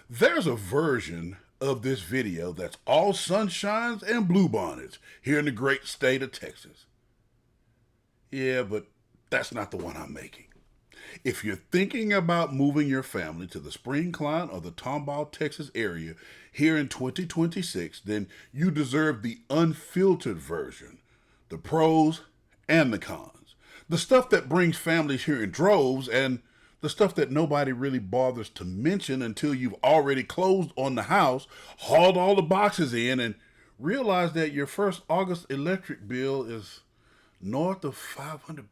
There's a version of this video that's all sunshines and bluebonnets here in the great state of Texas. Yeah, but that's not the one I'm making. If you're thinking about moving your family to the Spring, Klein, or the Tomball, Texas area here in 2026, then you deserve the unfiltered version, the pros and the cons, the stuff that brings families here in droves, and the stuff that nobody really bothers to mention until you've already closed on the house, hauled all the boxes in, and realized that your first August electric bill is north of $500.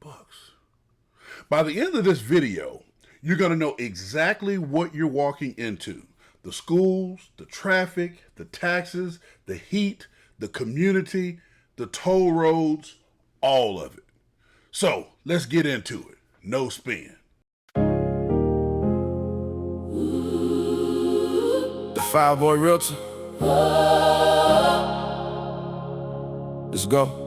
By the end of this video, you're going to know exactly what you're walking into. The schools, the traffic, the taxes, the heat, the community, the toll roads, all of it. So let's get into it. No spin. The five-boy realtor. Let's go.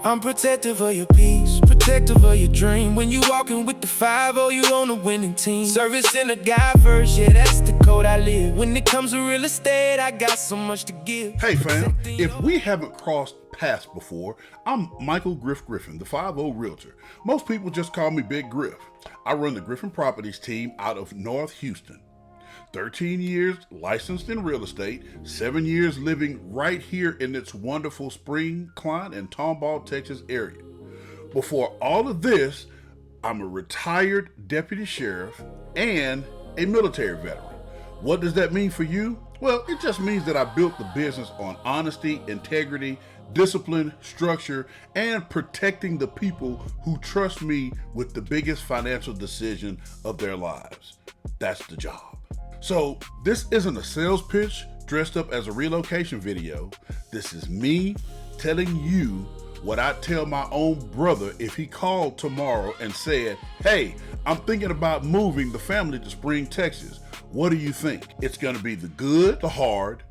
I'm protective of your peace, protective of your dream. When you walking with the 5-0, you on a winning team. Service in the guy first, yeah, that's the code I live. When it comes to real estate, I got so much to give. Hey fam, if we haven't crossed paths before, I'm Michael Gryphon, the 5-0 realtor. Most people just call me Big Griff. I run the Gryphon Properties team out of North Houston. 13 years licensed in real estate, 7 years living right here in its wonderful Spring, Klein, and Tomball, Texas area. Before all of this, I'm a retired deputy sheriff and a military veteran. What does that mean for you? Well, it just means that I built the business on honesty, integrity, discipline, structure, and protecting the people who trust me with the biggest financial decision of their lives. That's the job. So this isn't a sales pitch dressed up as a relocation video. This is me telling you what I'd tell my own brother if he called tomorrow and said, hey, I'm thinking about moving the family to Spring, Texas. What do you think? It's gonna be the good, the hard,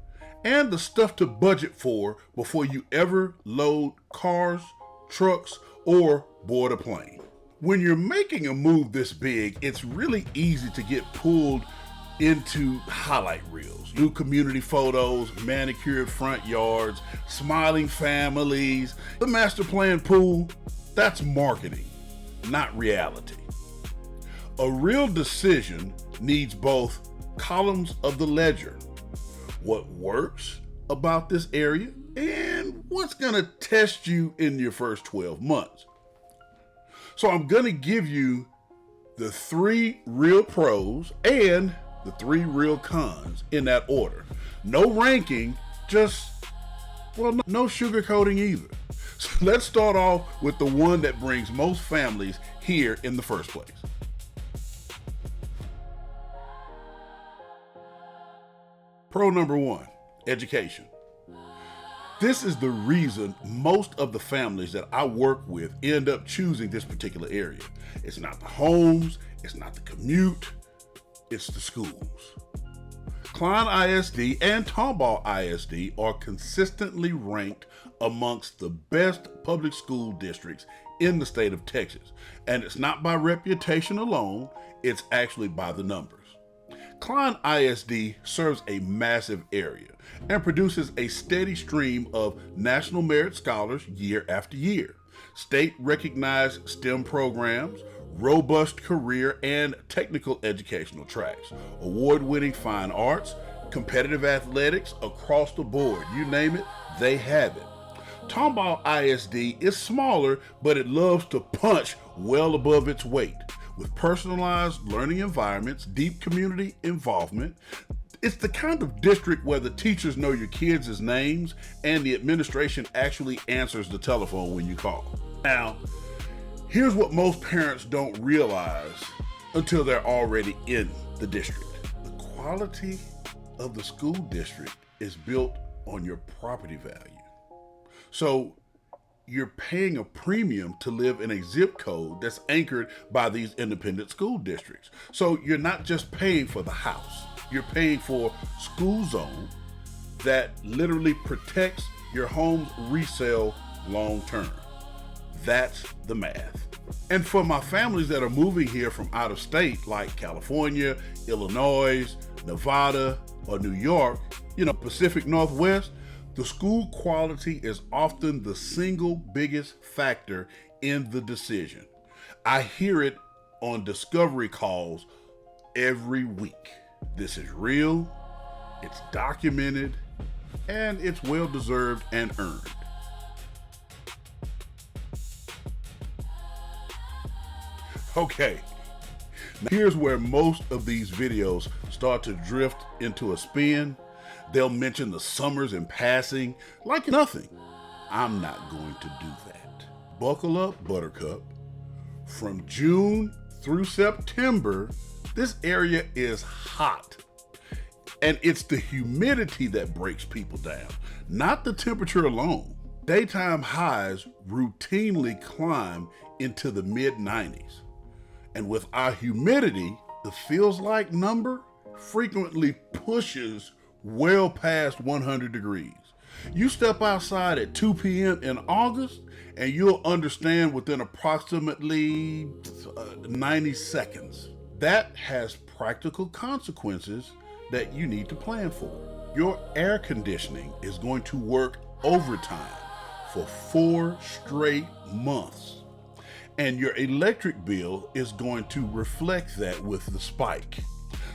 and the stuff to budget for before you ever load cars, trucks, or board a plane. When you're making a move this big, it's really easy to get pulled into highlight reels, new community photos, manicured front yards, smiling families, the master plan pool. That's marketing, not reality. A real decision needs both columns of the ledger. What works about this area and what's gonna test you in your first 12 months. So I'm gonna give you the 3 real pros and the 3 real cons in that order. No ranking, just, well, no sugarcoating either. So let's start off with the one that brings most families here in the first place. Pro number 1, education. This is the reason most of the families that I work with end up choosing this particular area. It's not the homes, it's not the commute, it's the schools. Klein ISD and Tomball ISD are consistently ranked amongst the best public school districts in the state of Texas. And it's not by reputation alone, it's actually by the numbers. Klein ISD serves a massive area and produces a steady stream of National Merit Scholars year after year, state-recognized STEM programs, robust career and technical educational tracks, award-winning fine arts, competitive athletics across the board. You name it, they have it. Tomball ISD is smaller, but it loves to punch well above its weight. With personalized learning environments, deep community involvement, it's the kind of district where the teachers know your kids' names and the administration actually answers the telephone when you call. Now, here's what most parents don't realize until they're already in the district. The quality of the school district is built on your property value. So you're paying a premium to live in a zip code that's anchored by these independent school districts. So you're not just paying for the house, you're paying for school zone that literally protects your home's resale long term. That's the math. And for my families that are moving here from out of state, like California, Illinois, Nevada, or New York, Pacific Northwest, the school quality is often the single biggest factor in the decision. I hear it on discovery calls every week. This is real, it's documented, and it's well deserved and earned. Okay, now here's where most of these videos start to drift into a spin. They'll mention the summers in passing like nothing. I'm not going to do that. Buckle up, Buttercup. From June through September, this area is hot. And it's the humidity that breaks people down, not the temperature alone. Daytime highs routinely climb into the mid-90s. And with our humidity, the feels like number frequently pushes well past 100 degrees. You step outside at 2 p.m. in August and you'll understand within approximately 90 seconds. That has practical consequences that you need to plan for. Your air conditioning is going to work overtime for 4 straight months. And your electric bill is going to reflect that with the spike.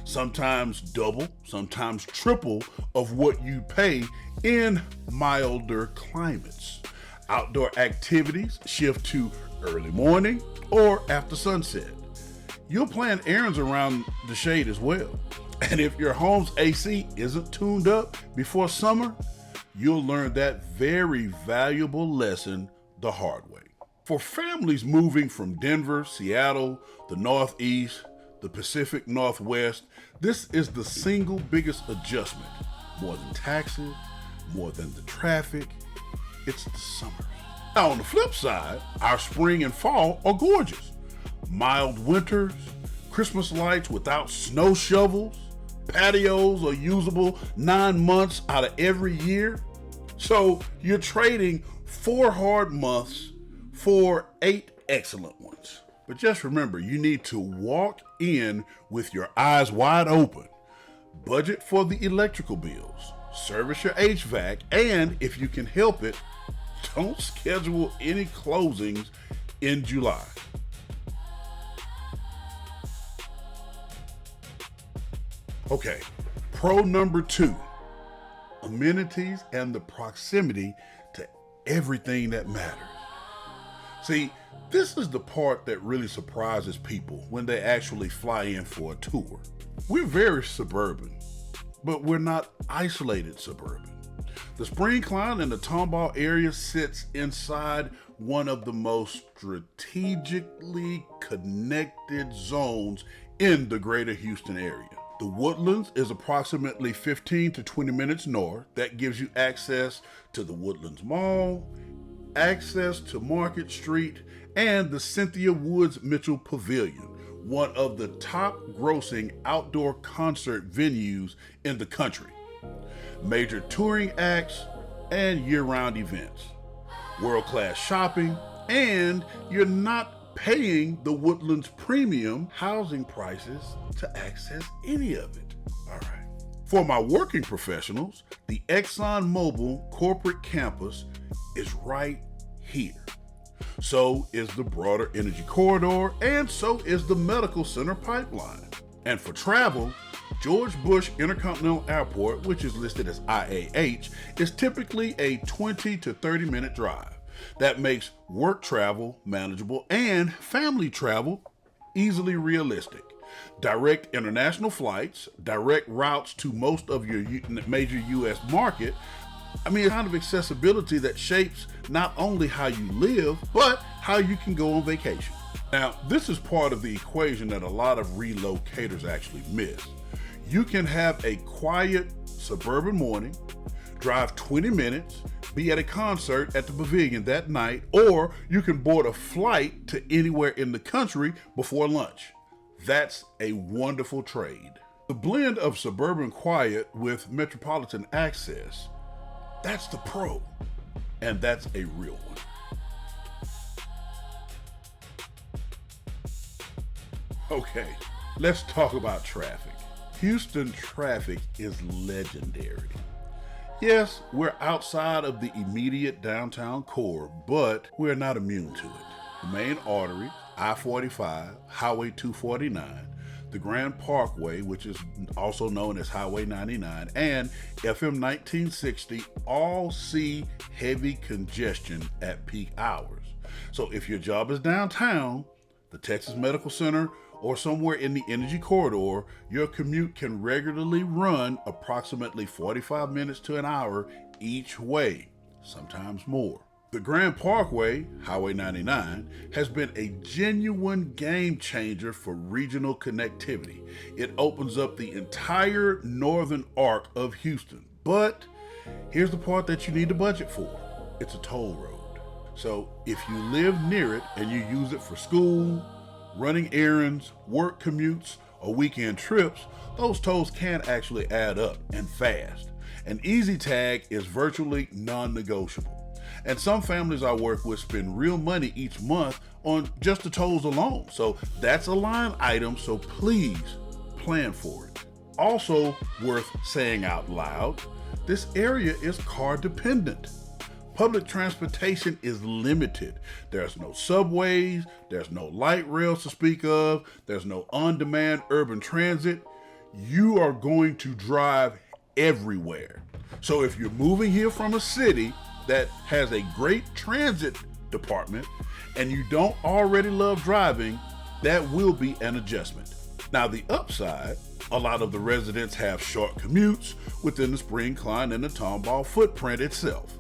Sometimes double, sometimes triple of what you pay in milder climates. Outdoor activities shift to early morning or after sunset. You'll plan errands around the shade as well. And if your home's AC isn't tuned up before summer, you'll learn that very valuable lesson the hard way. For families moving from Denver, Seattle, the Northeast, the Pacific Northwest, this is the single biggest adjustment. More than taxes, more than the traffic, it's the summers. Now on the flip side, our spring and fall are gorgeous. Mild winters, Christmas lights without snow shovels, patios are usable 9 months out of every year. So you're trading 4 hard months for 8 excellent ones. But just remember, you need to walk in with your eyes wide open. Budget for the electrical bills, service your HVAC, and if you can help it, don't schedule any closings in July. Okay, pro number 2, amenities and the proximity to everything that matters. See, this is the part that really surprises people when they actually fly in for a tour. We're very suburban, but we're not isolated suburban. The Spring Klein and the Tomball area sits inside one of the most strategically connected zones in the greater Houston area. The Woodlands is approximately 15 to 20 minutes north. That gives you access to the Woodlands Mall, access to Market Street, and the Cynthia Woods Mitchell Pavilion, one of the top grossing outdoor concert venues in the country. Major touring acts and year-round events, world-class shopping, and you're not paying the Woodlands premium housing prices to access any of it. All right. For my working professionals, the ExxonMobil corporate campus is right here. So is the broader energy corridor, and so is the medical center pipeline. And for travel, George Bush Intercontinental Airport, which is listed as IAH, is typically a 20 to 30 minute drive. That makes work travel manageable and family travel easily realistic. Direct international flights, direct routes to most of your major U.S. market. I mean, it's kind of accessibility that shapes not only how you live, but how you can go on vacation. Now, this is part of the equation that a lot of relocators actually miss. You can have a quiet suburban morning, drive 20 minutes, be at a concert at the pavilion that night, or you can board a flight to anywhere in the country before lunch. That's a wonderful trade. The blend of suburban quiet with metropolitan access, that's the pro, and that's a real one. Okay, let's talk about traffic. Houston traffic is legendary. Yes, we're outside of the immediate downtown core, but we're not immune to it. The main arteries, I-45, Highway 249, the Grand Parkway, which is also known as Highway 99, and FM 1960 all see heavy congestion at peak hours. So if your job is downtown, the Texas Medical Center, or somewhere in the energy corridor, your commute can regularly run approximately 45 minutes to an hour each way, sometimes more. The Grand Parkway, Highway 99, has been a genuine game changer for regional connectivity. It opens up the entire northern arc of Houston. But here's the part that you need to budget for. It's a toll road. So if you live near it and you use it for school, running errands, work commutes, or weekend trips, those tolls can actually add up, and fast. An easy tag is virtually non-negotiable. And some families I work with spend real money each month on just the tolls alone. So that's a line item, so please plan for it. Also worth saying out loud, this area is car dependent. Public transportation is limited. There's no subways, there's no light rails to speak of, there's no on-demand urban transit. You are going to drive everywhere. So if you're moving here from a city that has a great transit department and you don't already love driving, that will be an adjustment. Now the upside, a lot of the residents have short commutes within the Spring, Klein, and the Tomball footprint itself.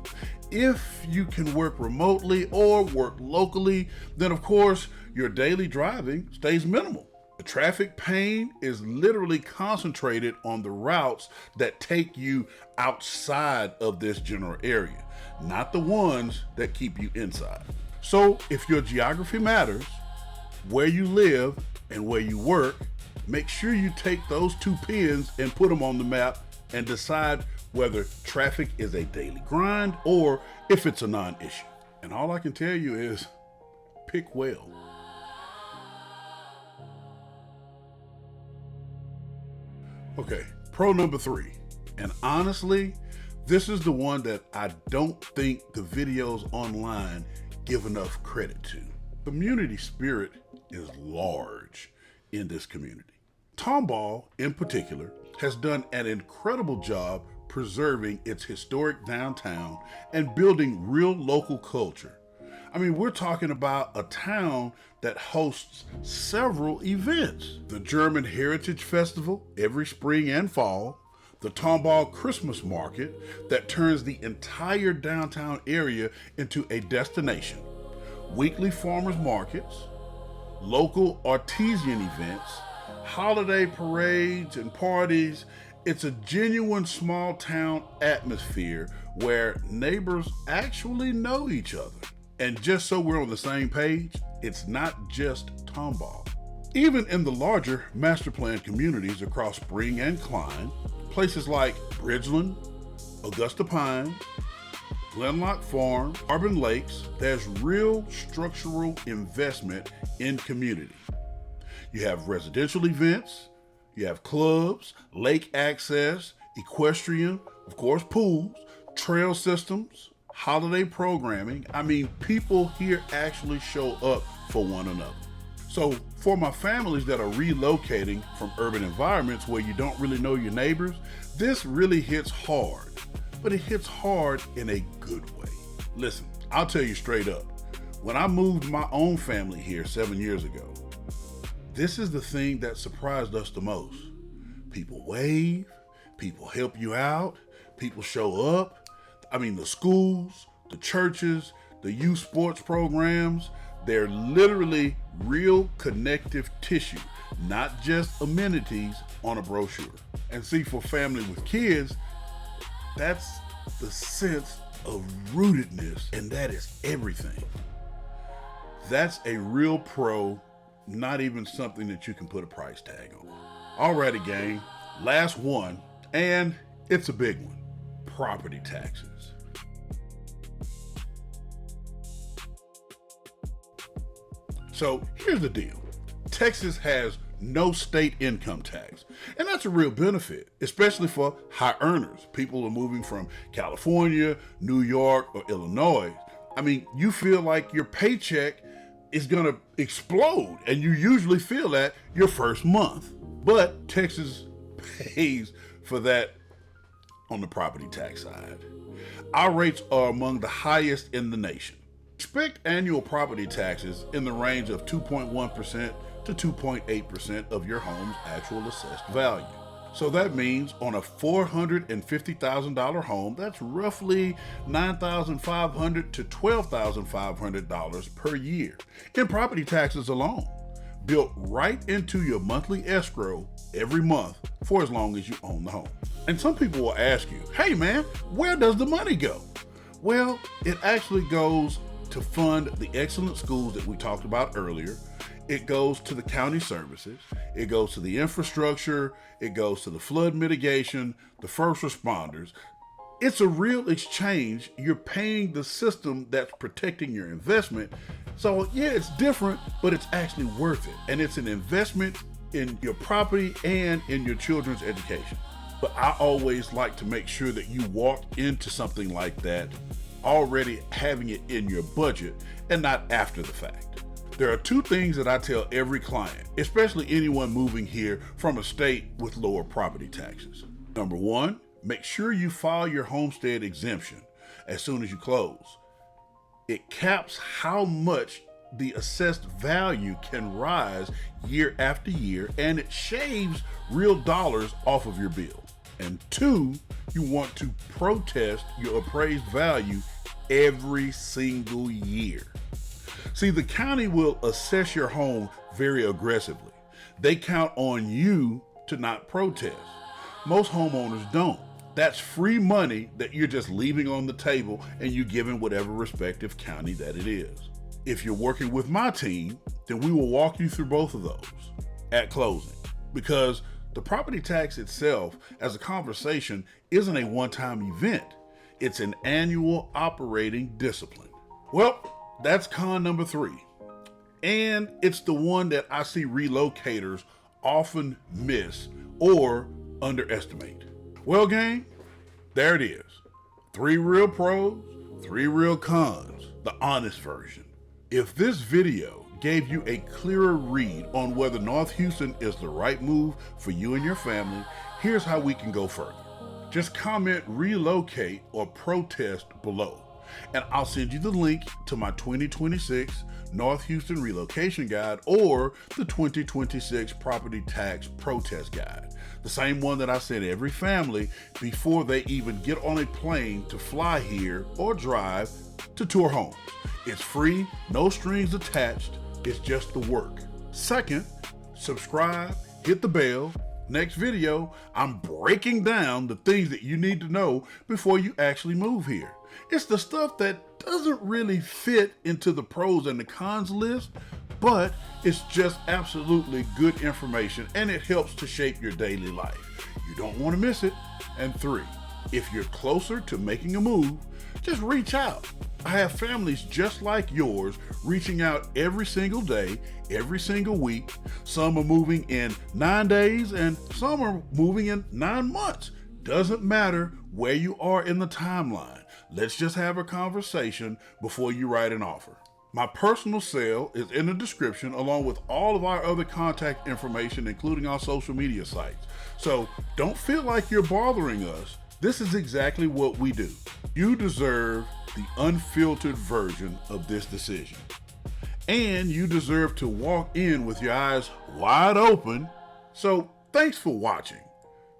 If you can work remotely or work locally, then of course your daily driving stays minimal. The traffic pain is literally concentrated on the routes that take you outside of this general area, not the ones that keep you inside. So if your geography matters, where you live and where you work, make sure you take those two pins and put them on the map and decide whether traffic is a daily grind or if it's a non-issue. And all I can tell you is pick well. Okay, pro number 3. And honestly, this is the one that I don't think the videos online give enough credit to. Community spirit is large in this community. Tomball, in particular, has done an incredible job preserving its historic downtown and building real local culture. I mean, we're talking about a town that hosts several events. The German Heritage Festival every spring and fall, the Tomball Christmas Market that turns the entire downtown area into a destination, weekly farmers markets, local artisan events, holiday parades and parties. It's a genuine small town atmosphere where neighbors actually know each other. And just so we're on the same page, it's not just Tomball. Even in the larger master plan communities across Spring and Klein, places like Bridgeland, Augusta Pines, Glenlock Farm, Carbon Lakes, there's real structural investment in community. You have residential events, you have clubs, lake access, equestrian, of course, pools, trail systems, holiday programming. I mean, people here actually show up for one another. So for my families that are relocating from urban environments where you don't really know your neighbors, this really hits hard, but it hits hard in a good way. Listen, I'll tell you straight up, when I moved my own family here 7 years ago, this is the thing that surprised us the most. People wave, people help you out, people show up. I mean, the schools, the churches, the youth sports programs, they're literally real connective tissue, not just amenities on a brochure. And see, for family with kids, that's the sense of rootedness, and that is everything. That's a real pro, not even something that you can put a price tag on. Alrighty, gang, last one, and it's a big one: property taxes. So here's the deal. Texas has no state income tax, and that's a real benefit, especially for high earners. People are moving from California, New York, or Illinois. I mean, you feel like your paycheck is gonna explode, and you usually feel that your first month. But Texas pays for that on the property tax side. Our rates are among the highest in the nation. Expect annual property taxes in the range of 2.1% to 2.8% of your home's actual assessed value. So that means on a $450,000 home, that's roughly $9,500 to $12,500 per year in property taxes alone, built right into your monthly escrow every month for as long as you own the home. And some people will ask you, hey man, where does the money go? Well, it actually goes to fund the excellent schools that we talked about earlier. It goes to the county services, it goes to the infrastructure, it goes to the flood mitigation, the first responders. It's a real exchange. You're paying the system that's protecting your investment. So yeah, it's different, but it's actually worth it. And it's an investment in your property and in your children's education. But I always like to make sure that you walk into something like that already having it in your budget and not after the fact. There are two things that I tell every client, especially anyone moving here from a state with lower property taxes. Number one, make sure you file your homestead exemption as soon as you close. It caps how much the assessed value can rise year after year, and it shaves real dollars off of your bill. And two, you want to protest your appraised value every single year. See, the county will assess your home very aggressively. They count on you to not protest. Most homeowners don't. That's free money that you're just leaving on the table and you giving whatever respective county that it is. If you're working with my team, then we will walk you through both of those at closing, because the property tax itself as a conversation isn't a one-time event. It's an annual operating discipline. Well, that's con number 3. And it's the one that I see relocators often miss or underestimate. Well, gang, there it is. 3 real pros, 3 real cons, the honest version. If this video gave you a clearer read on whether North Houston is the right move for you and your family, here's how we can go further. Just comment relocate or protest below, and I'll send you the link to my 2026 North Houston Relocation Guide or the 2026 Property Tax Protest Guide, the same one that I send every family before they even get on a plane to fly here or drive to tour homes. It's free, no strings attached, it's just the work. Second, subscribe, hit the bell. Next video, I'm breaking down the things that you need to know before you actually move here. It's the stuff that doesn't really fit into the pros and the cons list, but it's just absolutely good information and it helps to shape your daily life. You don't want to miss it. And 3, if you're closer to making a move, just reach out. I have families just like yours reaching out every single day, every single week. Some are moving in 9 days and some are moving in 9 months. Doesn't matter where you are in the timeline. Let's just have a conversation before you write an offer. My personal cell is in the description along with all of our other contact information, including our social media sites. So don't feel like you're bothering us. This is exactly what we do. You deserve the unfiltered version of this decision. And you deserve to walk in with your eyes wide open. So thanks for watching.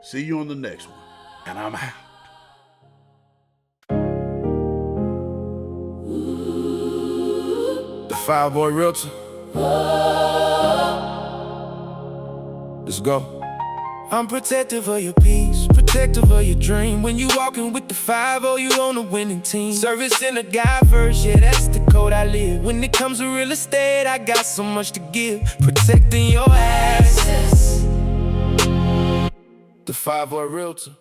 See you on the next one. And I'm out. The 5-boy realtor. Let's go. I'm protective of your peace, protective of your dream. When you walking with the 5-0, you on a winning team. Service in the guy first, yeah, that's the code I live. When it comes to real estate, I got so much to give. Protecting your assets. The 5-boy realtor.